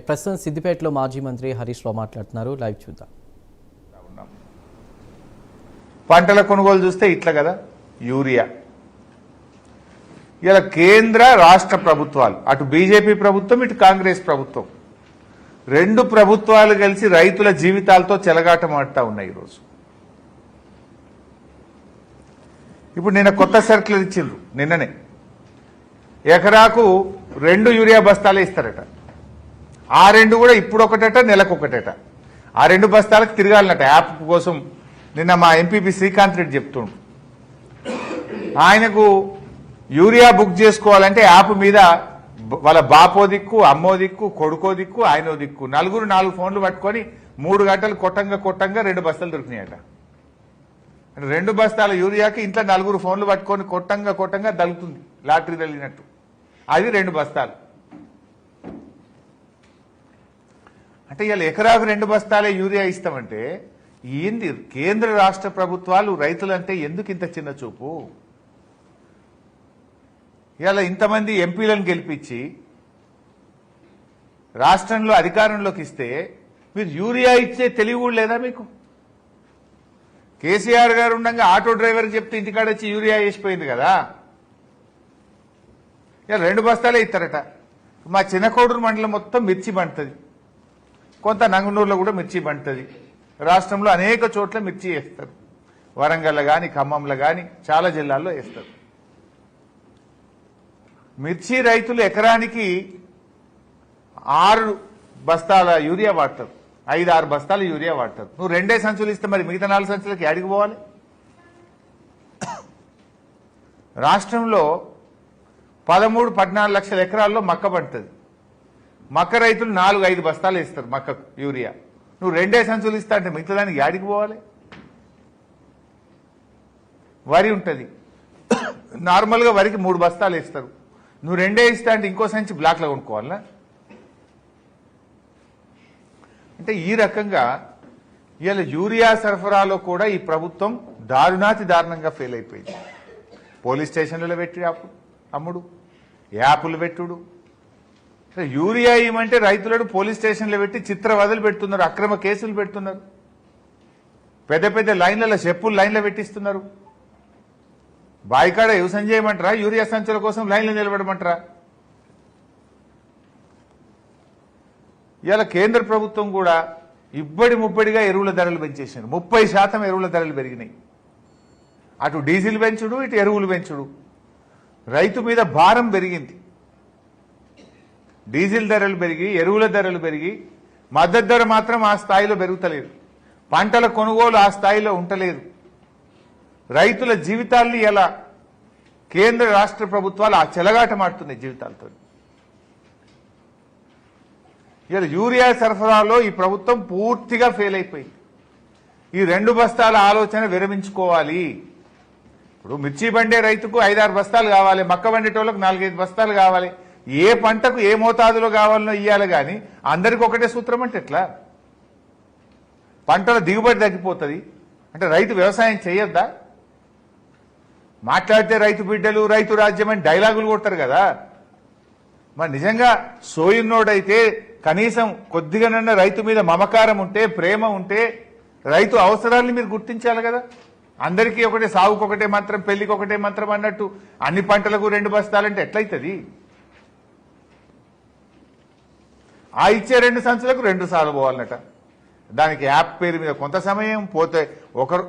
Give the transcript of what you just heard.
ప్రస్తుతం సిద్దిపేటలో మాజీ మంత్రి హరీష్ రావు మాట్లాడుతున్నారు. లైవ్ చూద్దాం. పంటల కొనుగోలు చూస్తే ఇట్లా కదా, యూరియా ఇలా కేంద్ర రాష్ట్ర ప్రభుత్వాలు, అటు బీజేపీ ప్రభుత్వం ఇటు కాంగ్రెస్ ప్రభుత్వం, రెండు ప్రభుత్వాలు కలిసి రైతుల జీవితాలతో చెలగాటమాడుతూ ఉన్నాయి ఈరోజు. ఇప్పుడు నిన్న కొత్త సర్కులర్ ఇచ్చిండ్రు, నిన్ననే ఎకరాకు 2 యూరియా బస్తాలే ఇస్తారట. ఆ 2 కూడా ఇప్పుడు ఒకటట, నెలకు ఒకటట. ఆ 2 బస్తాలకు తిరగాలన్నట యాప్ కోసం. నిన్న మా ఎంపీపీ శ్రీకాంత్ రెడ్డి చెప్తుండు, ఆయనకు యూరియా బుక్ చేసుకోవాలంటే యాప్ మీద వాళ్ళ బాపో దిక్కు, అమ్మో దిక్కు, కొడుకో దిక్కు, ఆయనో దిక్కు, నలుగురు 4 ఫోన్లు పట్టుకొని 3 గంటలు కొట్టంగా 2 బస్తాలు దొరికినాయట. 2 బస్తాల యూరియాకి ఇంట్లో 4 ఫోన్లు పట్టుకొని కొట్టంగా దలుగుతుంది, లాటరీ తగిలినట్టు. అది 2 బస్తాలు అంటే ఇవాళ ఎకరాకు 2 బస్తాలే యూరియా ఇస్తామంటే ఏంది? కేంద్ర రాష్ట్ర ప్రభుత్వాలు రైతులంటే ఎందుకు ఇంత చిన్న చూపు? ఇవాళ ఇంతమంది ఎంపీలను గెలిపించి రాష్ట్రంలో అధికారంలోకి ఇస్తే మీరు యూరియా ఇచ్చే తెలివి కూడా లేదా మీకు? కేసీఆర్ గారు ఉండగా ఆటో డ్రైవర్కి చెప్తే ఇంటికాడ వచ్చి యూరియా వేసిపోయింది కదా. ఇవాళ 2 బస్తాలే ఇస్తారట. మా చిన్నకోడూరు మండలం మొత్తం మిర్చి పండుతుంది, కొంత నంగనూరులో కూడా మిర్చి పండుతుంది. రాష్ట్రంలో అనేక చోట్ల మిర్చి వేస్తారు, వరంగల్లో కానీ ఖమ్మంలో కానీ చాలా జిల్లాల్లో వేస్తారు. మిర్చి రైతులు ఎకరానికి 6 బస్తాల యూరియా వాడతారు, 5-6 బస్తాల యూరియా వాడతారు. నువ్వు 2 సంచులు ఇస్తే మరి మిగతా 4 సంచులకి అడిగి పోవాలి. రాష్ట్రంలో 13-14 లక్షల ఎకరాల్లో మక్క పండుతుంది. మక్క రైతులు 4-5 బస్తాలు ఇస్తారు మక్క యూరియా. నువ్వు 2 సంచులు ఇస్తా అంటే మిగతా దానికి యాడికి పోవాలి? వరి ఉంటుంది, నార్మల్గా వరికి 3 బస్తాలు ఇస్తారు. నువ్వు 2 ఇస్తా అంటే ఇంకో సంచి బ్లాక్లో కొనుక్కోవాలనా? అంటే ఈ రకంగా ఇవాళ యూరియా సరఫరాలో కూడా ఈ ప్రభుత్వం దారుణంగా ఫెయిల్ అయిపోయింది. పోలీస్ స్టేషన్లలో పెట్టి అమ్ముడు, యాప్లు పెట్టుడు. యూరియా ఇవ్వమంటే రైతులను పోలీస్ స్టేషన్లో పెట్టి చిత్రవదలు పెడుతున్నారు, అక్రమ కేసులు పెడుతున్నారు, పెద్ద లైన్లలో చెప్పులు లైన్లో పెట్టిస్తున్నారు. బాయికాడ వ్యవసాయం చేయమంటారా? యూరియా సంచుల కోసం లైన్లో నిలబడమంటారా? ఇవాళ కేంద్ర ప్రభుత్వం కూడా ముబ్బడిగా ఎరువుల ధరలు పెంచేసినారు. 30% ఎరువుల ధరలు పెరిగినాయి. అటు డీజిల్ పెంచుడు, ఇటు ఎరువులు పెంచుడు. రైతు మీద భారం పెరిగింది. డీజిల్ ధరలు పెరిగి, ఎరువుల ధరలు పెరిగి, మద్దతు ధర మాత్రం ఆ స్థాయిలో పెరుగుతలేదు. పంటల కొనుగోలు ఆ స్థాయిలో ఉంటలేదు. రైతుల జీవితాల్ని ఎలా కేంద్ర రాష్ట్ర ప్రభుత్వాలు ఆ చెలగాటమాడుతున్నాయి జీవితాలతో. ఇలా యూరియా సరఫరాలో ఈ ప్రభుత్వం పూర్తిగా ఫెయిల్ అయిపోయింది. ఈ 2 బస్తాల ఆలోచన విరమించుకోవాలి. ఇప్పుడు మిర్చి బండే రైతుకు 5-6 బస్తాలు కావాలి, మక్క బండేటోళ్ళకు 4-5 బస్తాలు కావాలి. ఏ పంటకు ఏ మోతాదులో కావాలనో ఇయ్యాలి, కానీ అందరికి ఒకటే సూత్రం అంటే ఎట్లా? పంటల దిగుబడి తగ్గిపోతుంది అంటే రైతు వ్యవసాయం చేయొద్దా? మాట్లాడితే రైతు బిడ్డలు, రైతు రాజ్యం అని డైలాగులు కొడతారు కదా. మరి నిజంగా సోయిన్నోడైతే కనీసం కొద్దిగానన్నా రైతు మీద మమకారం ఉంటే, ప్రేమ ఉంటే రైతు అవసరాన్ని మీరు గుర్తించాలి కదా. అందరికీ ఒకటే, సాగుకు ఒకటే మంత్రం, పెళ్లికి ఒకటే మంత్రం అన్నట్టు అన్ని పంటలకు 2 బస్తాలంటే ఎట్లయితుంది? ఆ ఇచ్చే 2 సంచులకు 2 సార్లు పోవాలన్నట. దానికి యాప్ పేరు మీద కొంత సమయం పోతే ఒకరు